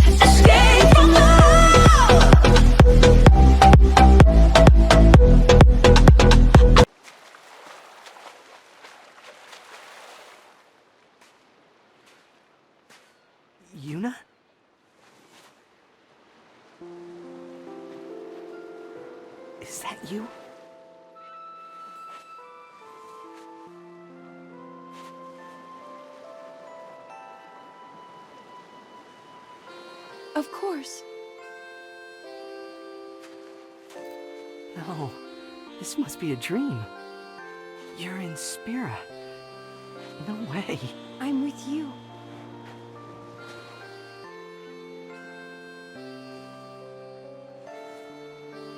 Escape from love. Yuna? Is that you? Of course. No, this must be a dream. You're in Spira. No way. I'm with you.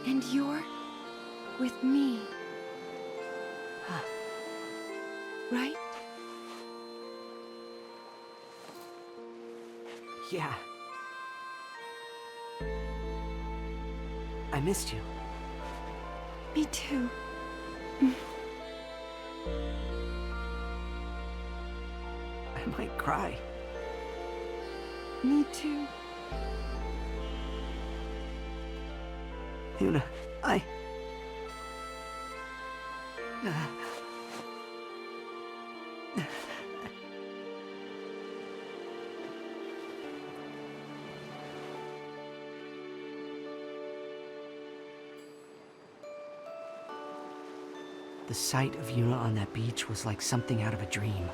And you're with me. Huh. Right? Yeah. I missed you. Me too. I might cry. Me too. Yuna, The sight of Yuna on that beach was like something out of a dream.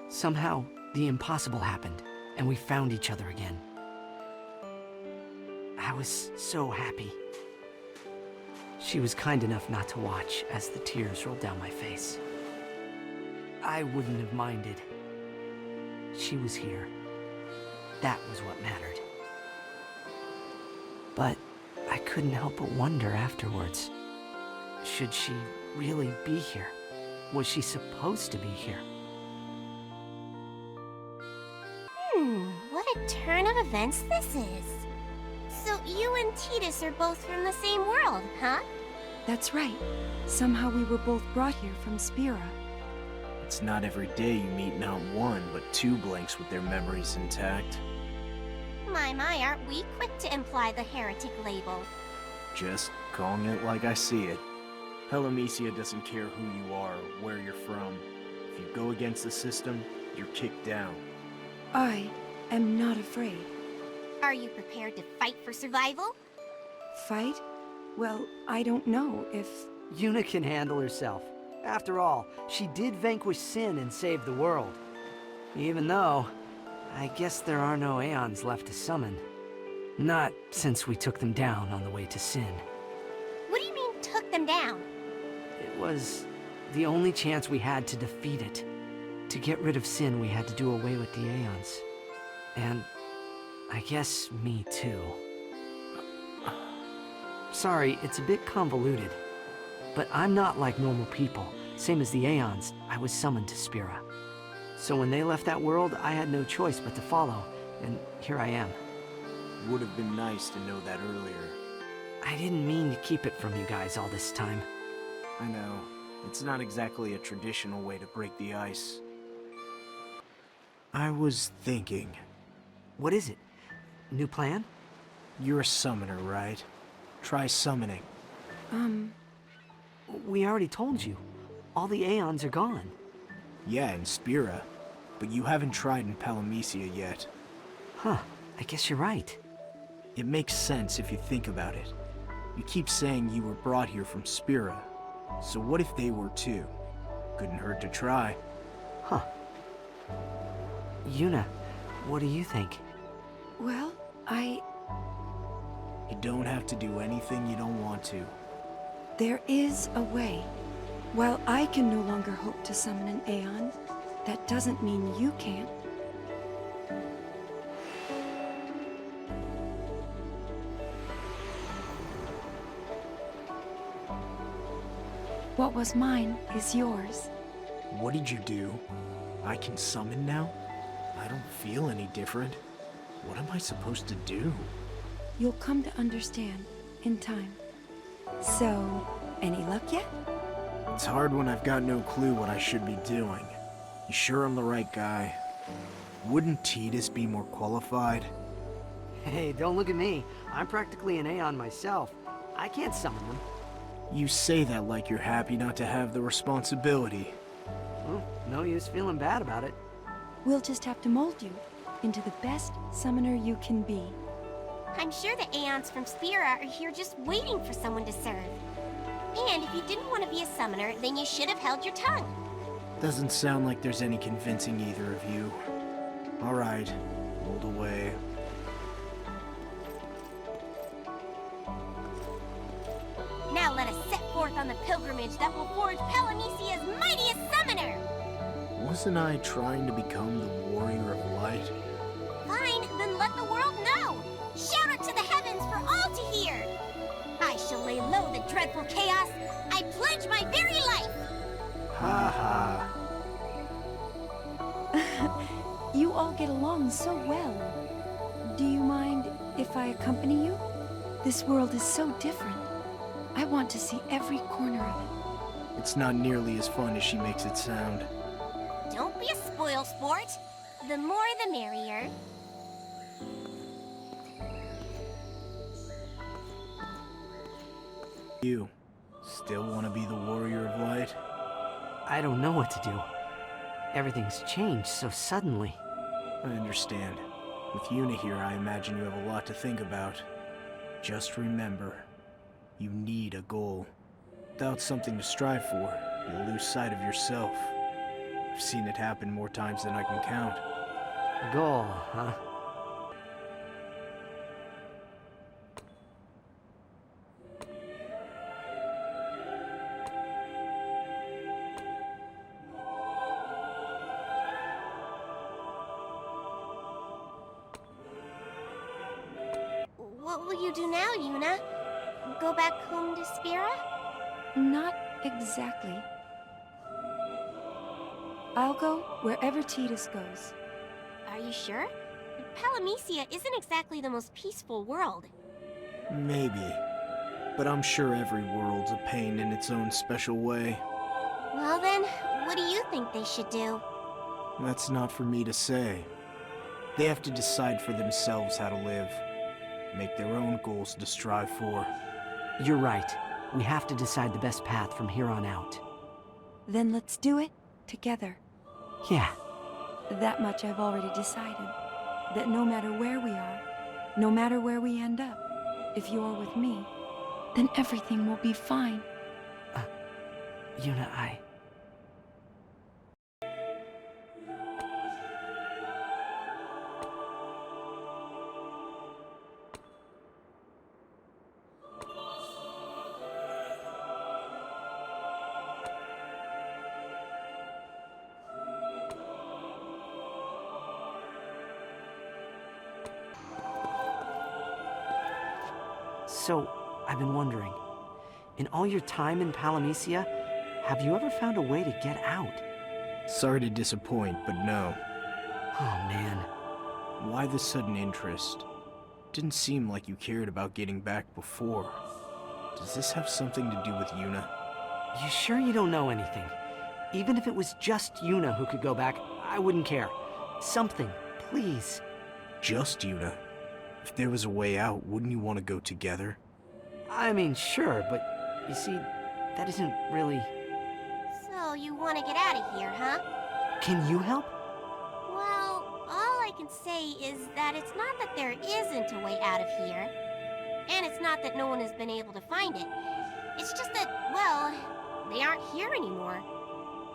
Somehow, the impossible happened, and we found each other again. I was so happy. She was kind enough not to watch as the tears rolled down my face. I wouldn't have minded. She was here. That was what mattered. But I couldn't help but wonder afterwards. Should she really be here? Was she supposed to be here? What a turn of events this is. So you and Tidus are both from the same world, huh? That's right. Somehow we were both brought here from Spira. It's not every day you meet not one, but two blanks with their memories intact. My, aren't we quick to imply the heretic label? Just calling it like I see it. Pelamecia doesn't care who you are or where you're from. If you go against the system, you're kicked down. I am not afraid. Are you prepared to fight for survival? Fight? Well, I don't know if... Yuna can handle herself. After all, she did vanquish sin and save the world. Even though, I guess there are no aeons left to summon. Not since we took them down on the way to sin. What do you mean, took them down? It was the only chance we had to defeat it. To get rid of sin, we had to do away with the aeons. And I guess me too. Sorry, it's a bit convoluted. But I'm not like normal people. Same as the aeons, I was summoned to Spira. So when they left that world, I had no choice but to follow. And here I am. Would have been nice to know that earlier. I didn't mean to keep it from you guys all this time. I know. It's not exactly a traditional way to break the ice. I was thinking. What is it? New plan? You're a summoner, right? Try summoning. We already told you. All the aeons are gone. Yeah, in Spira. But you haven't tried in Pelamecia yet. Huh, I guess you're right. It makes sense if you think about it. You keep saying you were brought here from Spira. So what if they were too? Couldn't hurt to try. Huh. Yuna, what do you think? Well, You don't have to do anything you don't want to. there is a way. While I can no longer hope to summon an aeon, that doesn't mean you can't. What was mine is yours. What did you do? I can summon now? I don't feel any different. What am I supposed to do? You'll come to understand in time. So, any luck yet? It's hard when I've got no clue what I should be doing. You sure I'm the right guy? Wouldn't Tidus be more qualified? Hey, don't look at me. I'm practically an Aeon myself. I can't summon them. You say that like you're happy not to have the responsibility. Well, no use feeling bad about it. We'll just have to mold you into the best summoner you can be. I'm sure the Aeons from Spira are here just waiting for someone to serve. And if you didn't want to be a summoner, then you should have held your tongue. Doesn't sound like there's any convincing either of you. Alright, mold away. Now let us set forth on the pilgrimage that will forge Palamecia's mightiest summoner! Wasn't I trying to become the warrior of light? Fine, then let the world know! Shout it to the heavens for all to hear! I shall lay low the dreadful chaos! I pledge my very life! Ha ha. You all get along so well. Do you mind if I accompany you? This world is so different. I want to see every corner of it. It's not nearly as fun as she makes it sound. Don't be a spoil sport! The more the merrier. You still want to be the warrior of light? I don't know what to do. Everything's changed so suddenly. I understand. With Yuna here, I imagine you have a lot to think about. Just remember, you need a goal. Without something to strive for, you'll lose sight of yourself. I've seen it happen more times than I can count. A goal, huh? What will you do now, Yuna? Go back home to Spira? Not exactly. I'll go wherever Tidus goes. Are you sure? Palamecia isn't exactly the most peaceful world. Maybe. But I'm sure every world's a pain in its own special way. Well then, what do you think they should do? That's not for me to say. They have to decide for themselves how to live. Make their own goals to strive for. You're right. We have to decide the best path from here on out. Then let's do it together. Yeah. That much I've already decided. That no matter where we are, no matter where we end up, if you're with me, then everything will be fine. Yuna, So, I've been wondering, in all your time in Palamecia, have you ever found a way to get out? Sorry to disappoint, but no. Oh, man. Why the sudden interest? Didn't seem like you cared about getting back before. Does this have something to do with Yuna? You sure you don't know anything? Even if it was just Yuna who could go back, I wouldn't care. Something, please. Just Yuna? If there was a way out, wouldn't you want to go together? I mean, sure, but you see, that isn't really... So you want to get out of here, huh? Can you help? Well, all I can say is that it's not that there isn't a way out of here. And it's not that no one has been able to find it. It's just that, well, they aren't here anymore.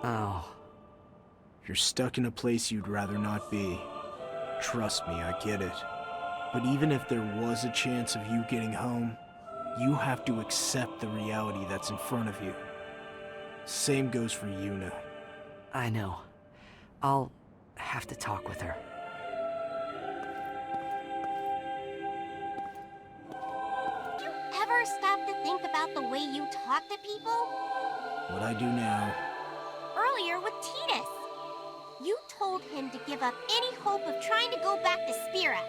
Oh. You're stuck in a place you'd rather not be. Trust me, I get it. But even if there was a chance of you getting home, you have to accept the reality that's in front of you. Same goes for Yuna. I know. I'll have to talk with her. Do you ever stop to think about the way you talk to people? What I do now... Earlier with Tidus. You told him to give up any hope of trying to go back to Spira.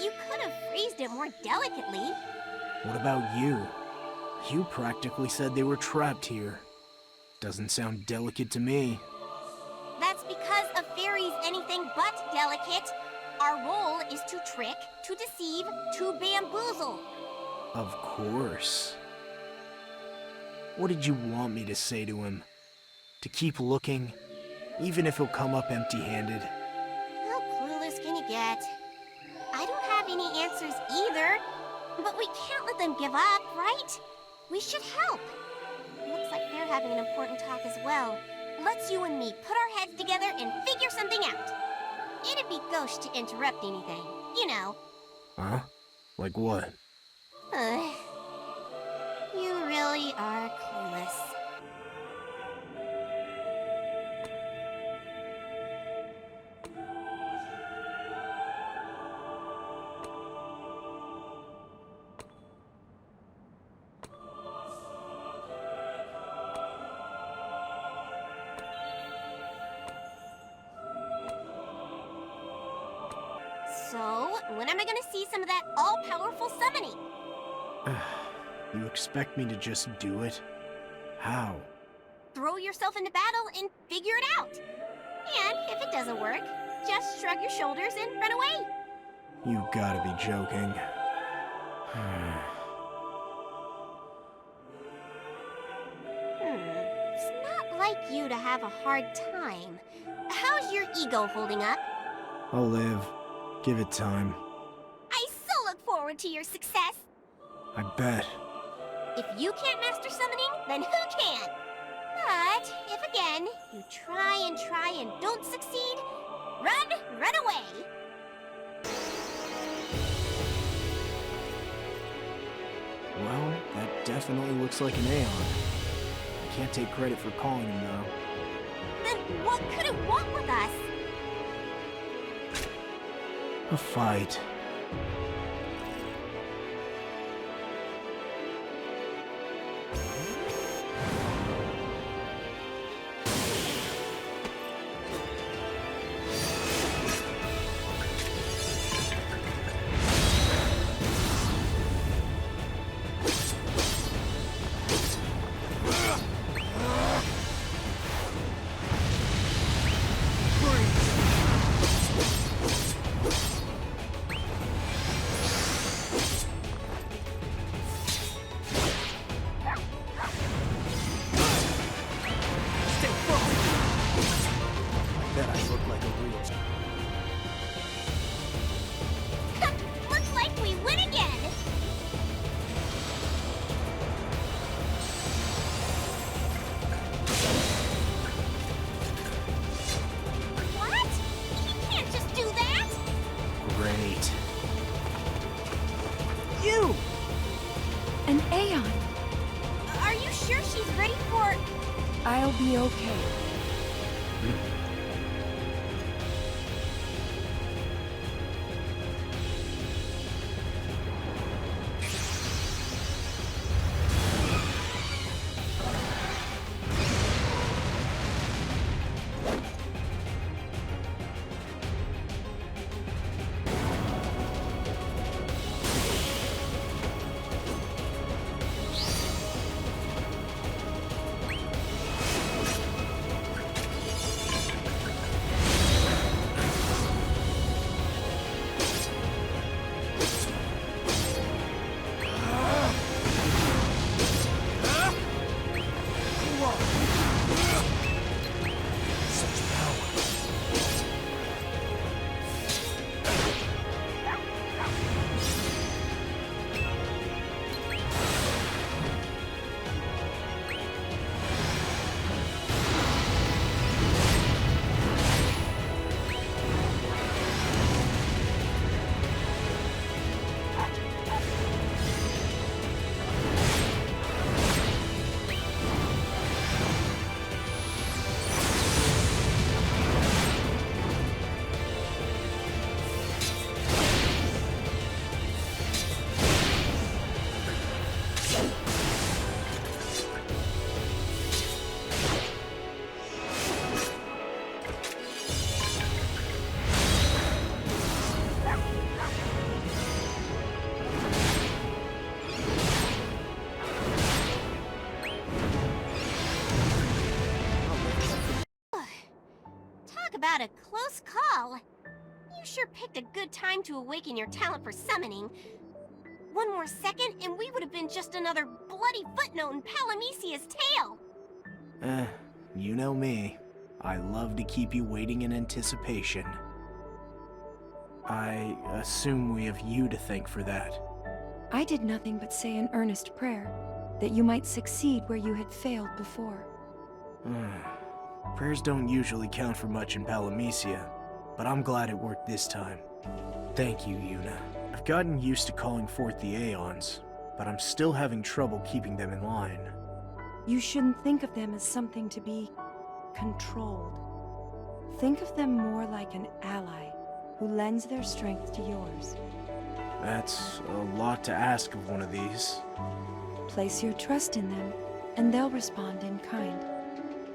You could have phrased it more delicately. What about you? You practically said they were trapped here. Doesn't sound delicate to me. That's because of fairies anything but delicate. Our role is to trick, to deceive, to bamboozle. Of course. What did you want me to say to him? To keep looking, even if he'll come up empty-handed? How clueless can you get? I don't have any answers either, but we can't let them give up, right? We should help. Looks like they're having an important talk as well. Let's you and me put our heads together and figure something out. It'd be gauche to interrupt anything, you know. Huh? Like what? You really are clueless. So, when am I gonna see some of that all-powerful summoning? You expect me to just do it? How? Throw yourself into battle and figure it out. And if it doesn't work, just shrug your shoulders and run away. You gotta be joking. It's not like you to have a hard time. How's your ego holding up? I'll live. Give it time. I so look forward to your success. I bet. If you can't master summoning, then who can? But if again, you try and don't succeed, run away. Well, that definitely looks like an aeon. I can't take credit for calling him, though. Then what could it want with us? A fight. Looks like we win again. What? You can't just do that. Great. You! An aeon. Are you sure she's ready for... I'll be okay. what a close call. You sure picked a good time to awaken your talent for summoning. One more second, and we would have been just another bloody footnote in Palamecia's tale. You know me. I love to keep you waiting in anticipation. I assume we have you to thank for that. I did nothing but say an earnest prayer, that you might succeed where you had failed before. Prayers don't usually count for much in Palamecia, but I'm glad it worked this time. Thank you, Yuna. I've gotten used to calling forth the aeons, but I'm still having trouble keeping them in line. You shouldn't think of them as something to be controlled. Think of them more like an ally who lends their strength to yours. That's a lot to ask of one of these. Place your trust in them, and they'll respond in kind.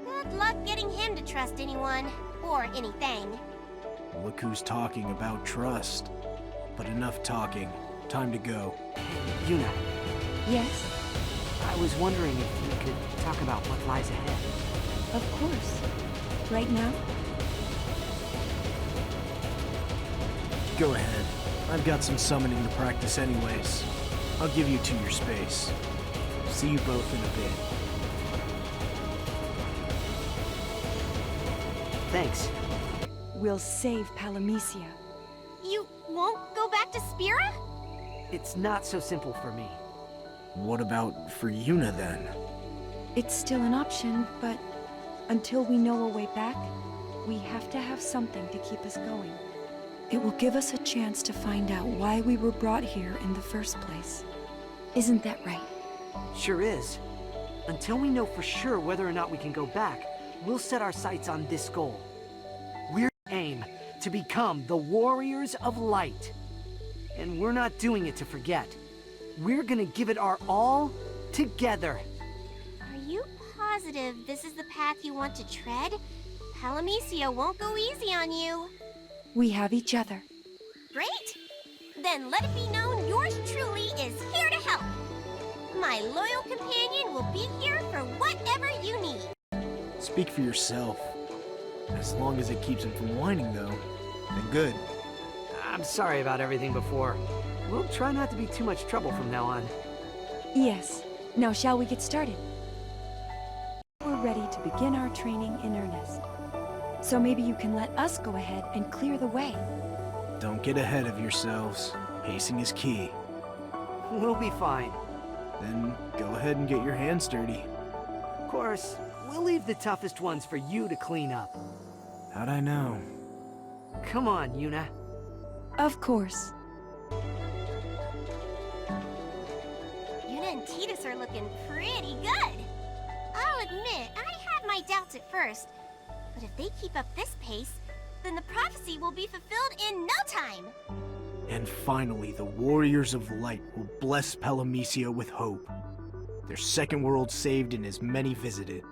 Good luck getting him to trust anyone, or anything. Look who's talking about trust. But enough talking. Time to go. Yuna, Yes, I was wondering if we could talk about what lies ahead. of course. Right now? Go ahead. I've got some summoning to practice anyways. I'll give you 2 your space. See you both in a bit. Thanks. We'll save Palamecia. You won't go back to Spira? It's not so simple for me. What about for Yuna then? It's still an option, but until we know a way back, we have to have something to keep us going. It will give us a chance to find out why we were brought here in the first place. Isn't that right? Sure is. Until we know for sure whether or not we can go back, we'll set our sights on this goal. We're aim to become the Warriors of Light. And we're not doing it to forget. We're gonna give it our all together. Are you positive this is the path you want to tread? Palamecia won't go easy on you. We have each other. Great! Then let it be known yours truly is here to help. My loyal companion will be here for whatever you need. Speak for yourself. As long as it keeps him from whining, though, then good. I'm sorry about everything before. We'll try not to be too much trouble from now on. Yes. Now shall we get started? We're ready to begin our training in earnest. So maybe you can let us go ahead and clear the way. Don't get ahead of yourselves. Pacing is key. We'll be fine. Then go ahead and get your hands dirty. Of course, we'll leave the toughest ones for you to clean up. How'd I know? Come on, Yuna. Of course. Yuna and Tidus are looking pretty good. I'll admit, I had my doubts at first. But if they keep up this pace, then the prophecy will be fulfilled in no time. And finally, the Warriors of Light will bless Palamecia with hope. Their second world saved and as many visited.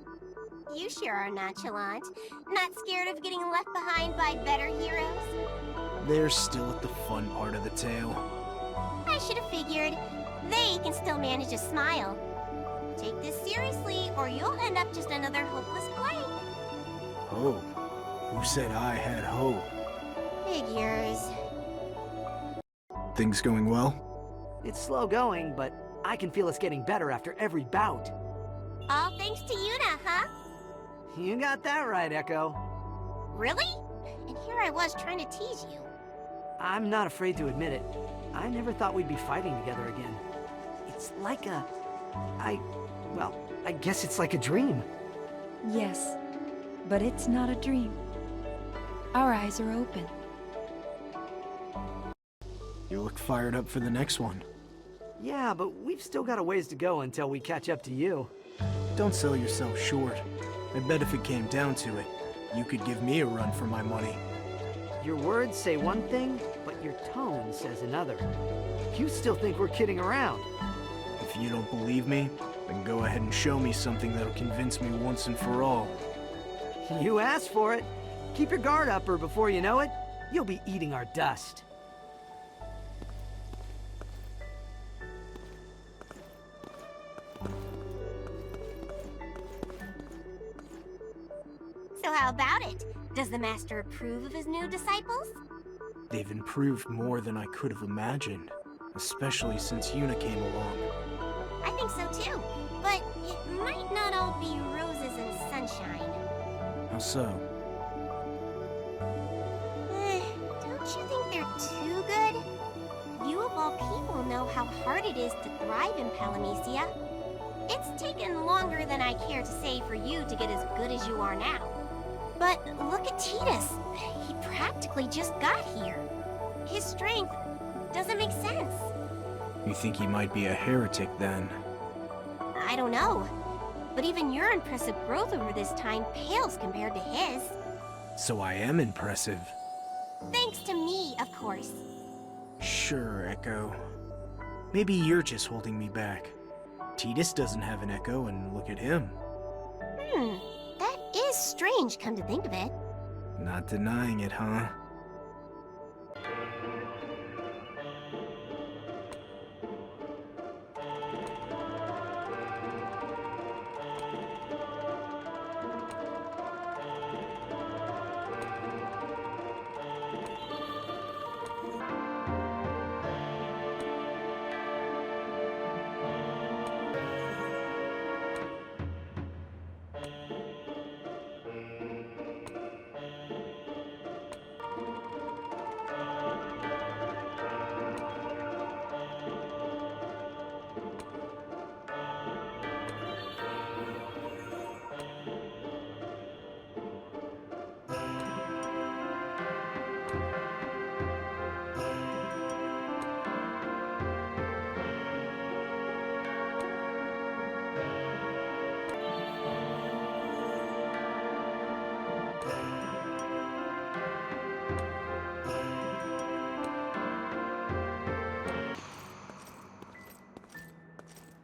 You sure are nonchalant. Not scared of getting left behind by better heroes? They're still at the fun part of the tale. I should have figured. They can still manage a smile. Take this seriously, or you'll end up just another hopeless blank. Hope? Who said I had hope? Figures. Things going well? It's slow going, but I can feel us getting better after every bout. All thanks to Yuna, huh? You got that right, Echo. Really? And here I was trying to tease you. I'm not afraid to admit it. I never thought we'd be fighting together again. It's like a... well, I guess it's like a dream. Yes, but it's not a dream. Our eyes are open. You look fired up for the next one. Yeah, but we've still got a ways to go until we catch up to you. Don't sell yourself short. I bet if it came down to it, you could give me a run for my money. Your words say one thing, but your tone says another. You still think we're kidding around. If you don't believe me, then go ahead and show me something that'll convince me once and for all. You asked for it. Keep your guard up, or before you know it, you'll be eating our dust. So how about it? Does the Master approve of his new disciples? They've improved more than I could have imagined, especially since Yuna came along. I think so too, but it might not all be roses and sunshine. How so? Don't you think they're too good? You of all people know how hard it is to thrive in Palamecia. It's taken longer than I care to say for you to get as good as you are now. But look at Titus. He practically just got here. His strength doesn't make sense. You think he might be a heretic then? I don't know. But even your impressive growth over this time pales compared to his. So I am impressive. Thanks to me, of course. Sure, Echo. Maybe you're just holding me back. Titus doesn't have an Echo, and look at him. That is strange, come to think of it. Not denying it, huh?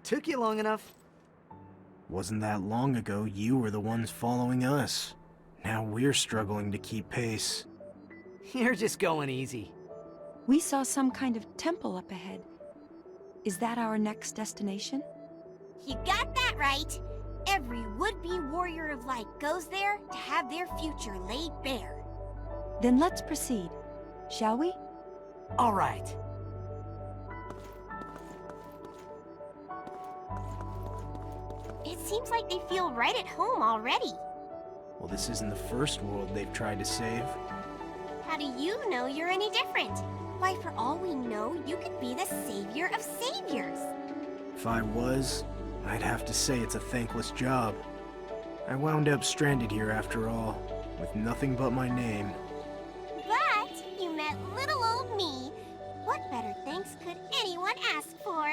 Took you long enough. Wasn't that long ago you were the ones following us. Now we're struggling to keep pace. You're just going easy. We saw some kind of temple up ahead. Is that our next destination? You got that right. Every would-be warrior of light goes there to have their future laid bare. Then let's proceed, shall we? All right. It seems like they feel right at home already. Well, this isn't the first world they've tried to save. How do you know you're any different? Why, for all we know, you could be the savior of saviors. If I was, I'd have to say it's a thankless job. I wound up stranded here after all, with nothing but my name. But you met little old me. What better thanks could anyone ask for?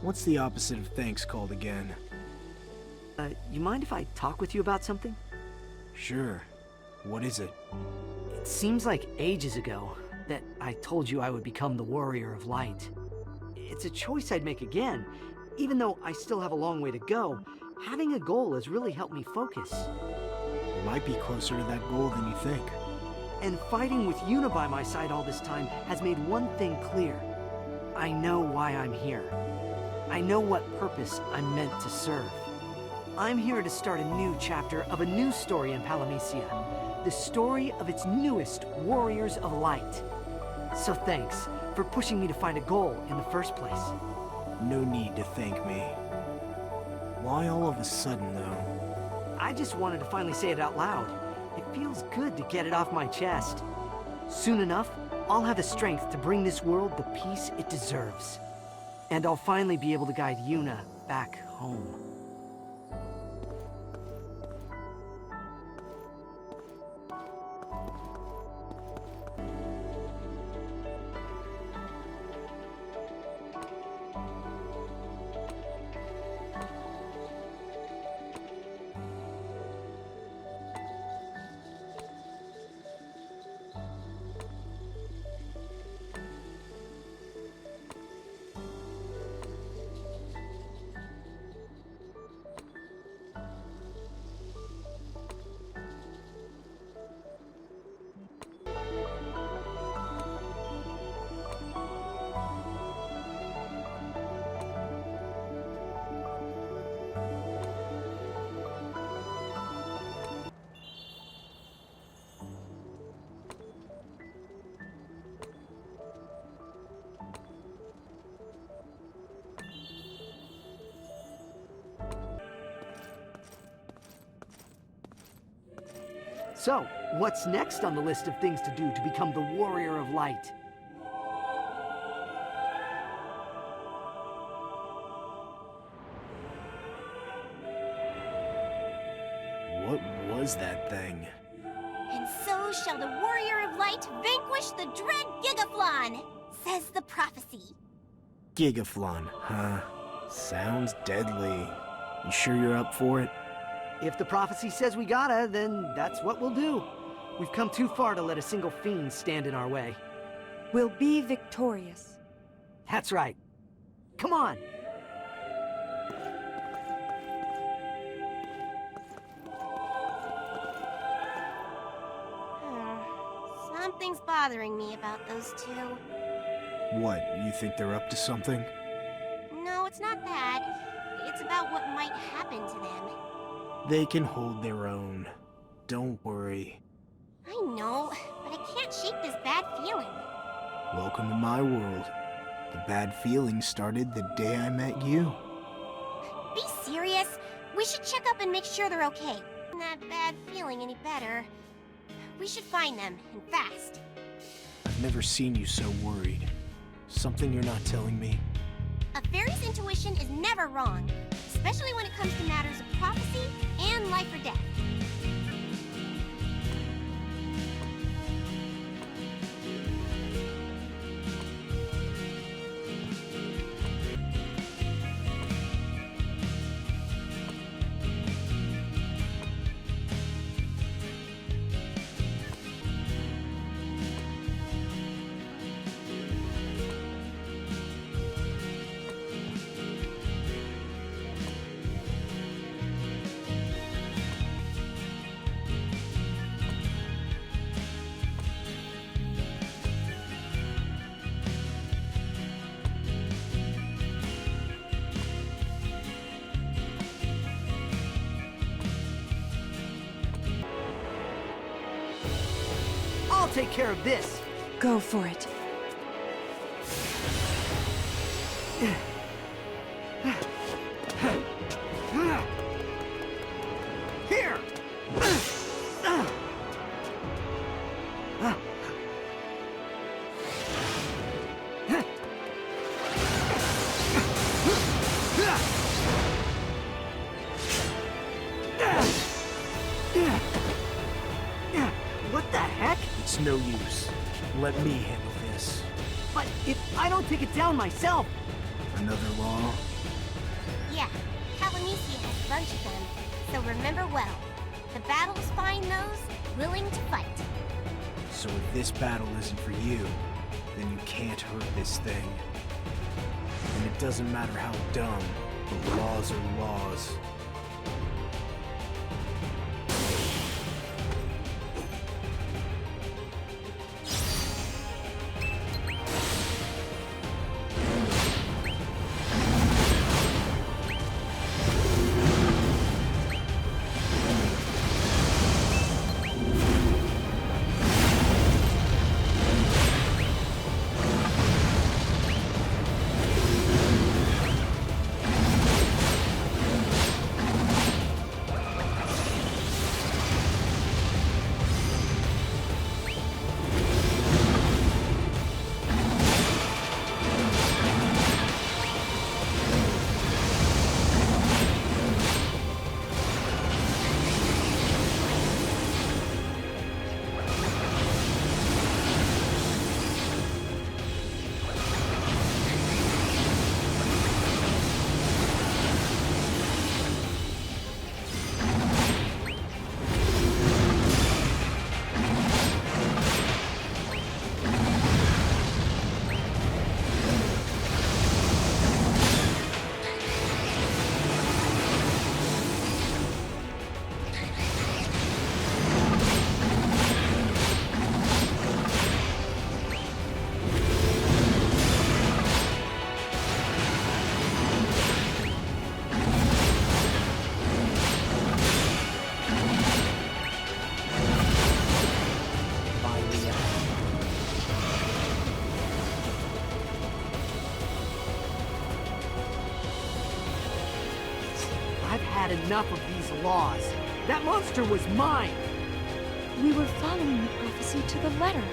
What's the opposite of thanks called again? You mind if I talk with you about something? Sure. What is it? It seems like ages ago that I told you I would become the Warrior of Light. It's a choice I'd make again. Even though I still have a long way to go, having a goal has really helped me focus. You might be closer to that goal than you think. And fighting with Yuna by my side all this time has made one thing clear. I know why I'm here. I know what purpose I'm meant to serve. I'm here to start a new chapter of a new story in Palamecia. The story of its newest Warriors of Light. So thanks for pushing me to find a goal in the first place. No need to thank me. Why all of a sudden, though? I just wanted to finally say it out loud. It feels good to get it off my chest. Soon enough, I'll have the strength to bring this world the peace it deserves. And I'll finally be able to guide Yuna back home. So, what's next on the list of things to do to become the Warrior of Light? What was that thing? And so shall the Warrior of Light vanquish the dread Gigaflan, says the prophecy. Gigaflan, huh? Sounds deadly. You sure you're up for it? If the prophecy says we gotta, then that's what we'll do. We've come too far to let a single fiend stand in our way. We'll be victorious. That's right. Come on! Something's bothering me about those two. What, you think they're up to something? No, it's not that. It's about what might happen to them. They can hold their own. Don't worry. I know, but I can't shake this bad feeling. Welcome to my world. The bad feeling started the day I met you. Be serious. We should check up and make sure they're okay. That bad feeling any better. We should find them, and fast. I've never seen you so worried. Something you're not telling me? A fairy's intuition is never wrong, especially when it comes to matters of prophecy and life or death. I'll take care of this! Go for it. Here! What the heck? It's no use. Let me handle this. But if I don't take it down myself... Another law? Yeah, Kalamisi has a bunch of them, so remember well. The battles find those willing to fight. So if this battle isn't for you, then you can't hurt this thing. And it doesn't matter how dumb, but laws are laws. I've had enough of these laws. That monster was mine! We were following the prophecy to the letter.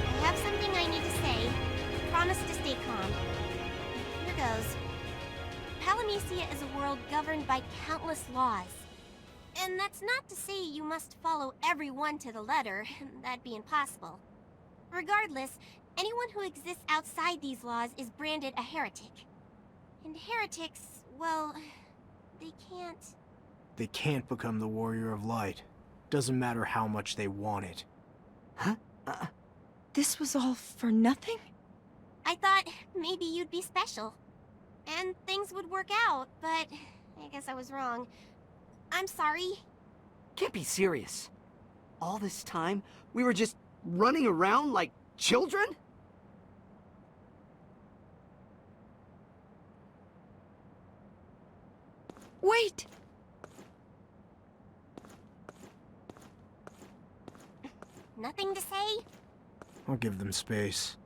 I have something I need to say. Promise to stay calm. Here goes. Palamecia is a world governed by countless laws. And that's not to say you must follow every one to the letter. That'd be impossible. Regardless, anyone who exists outside these laws is branded a heretic. And heretics, well, they can't... They can't become the Warrior of Light. Doesn't matter how much they want it. Huh? This was all for nothing? I thought maybe you'd be special. And things would work out, but I guess I was wrong. I'm sorry. Can't be serious. All this time, we were just running around like children? Wait! Nothing to say? I'll give them space.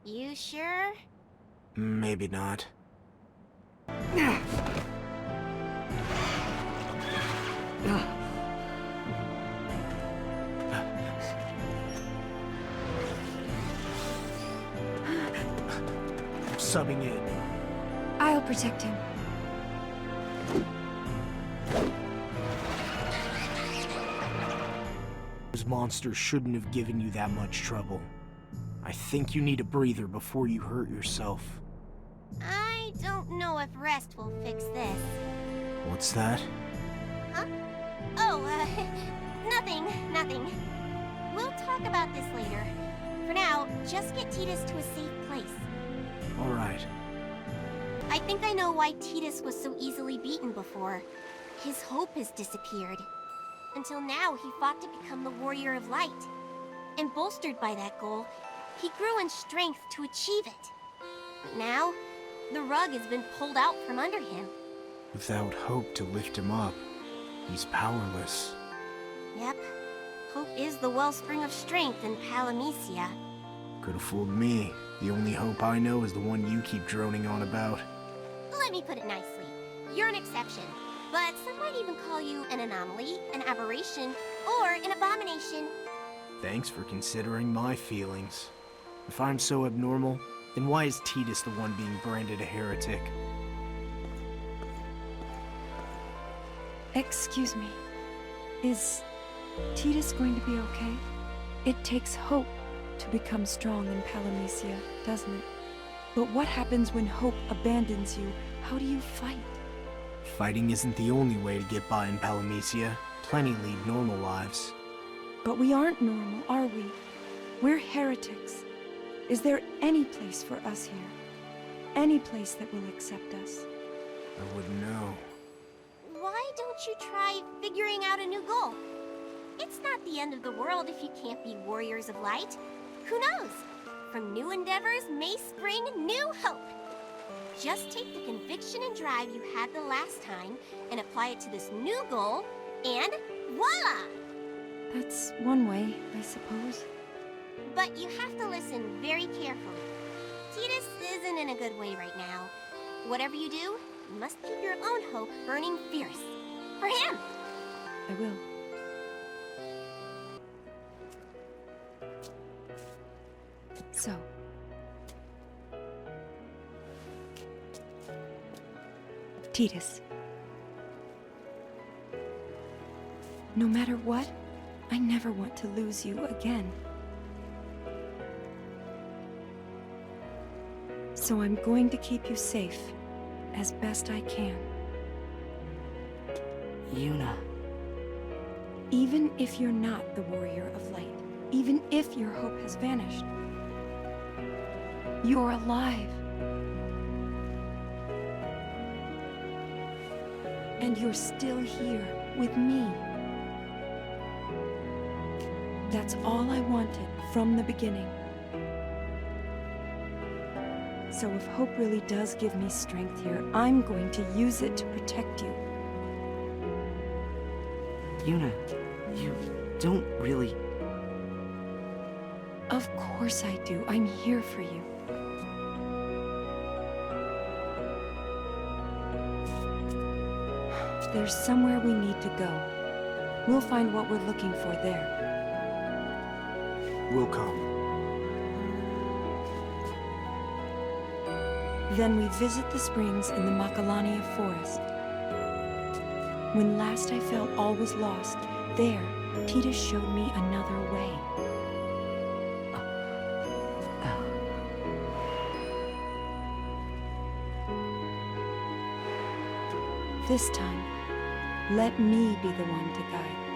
You sure? Maybe not. Subbing in. I'll protect him. Those monsters shouldn't have given you that much trouble. I think you need a breather before you hurt yourself. I don't know if rest will fix this. What's that? Huh? Oh, nothing. We'll talk about this later. For now, just get Titus to a safe place. Alright. I think I know why Titus was so easily beaten before. His hope has disappeared. Until now, he fought to become the Warrior of Light. And bolstered by that goal, he grew in strength to achieve it. But now, the rug has been pulled out from under him. Without hope to lift him up, he's powerless. Yep. Hope is the wellspring of strength in Palamecia. Could have fooled me. The only hope I know is the one you keep droning on about. Let me put it nicely. You're an exception. But some might even call you an anomaly, an aberration, or an abomination. Thanks for considering my feelings. If I'm so abnormal, then why is Titus the one being branded a heretic? Excuse me. Is Titus going to be okay? It takes hope to become strong in Palamecia, doesn't it? But what happens when hope abandons you? How do you fight? Fighting isn't the only way to get by in Palamecia. Plenty lead normal lives. But we aren't normal, are we? We're heretics. Is there any place for us here? Any place that will accept us? I wouldn't know. Why don't you try figuring out a new goal? It's not the end of the world if you can't be warriors of light. Who knows? From new endeavors may spring new hope. Just take the conviction and drive you had the last time and apply it to this new goal, and voila! That's one way, I suppose. But you have to listen very carefully. Titus isn't in a good way right now. Whatever you do, you must keep your own hope burning fierce. For him! I will. So. Titus. No matter what, I never want to lose you again. So I'm going to keep you safe, as best I can. Yuna. Even if you're not the Warrior of Light, even if your hope has vanished, you're alive. And you're still here with me. That's all I wanted from the beginning. So if hope really does give me strength here, I'm going to use it to protect you. Yuna, you don't really... Of course I do. I'm here for you. There's somewhere we need to go. We'll find what we're looking for there. We'll come. Then we visit the springs in the Macalania forest. When last I felt all was lost, there, Tita showed me another way. This time, let me be the one to guide.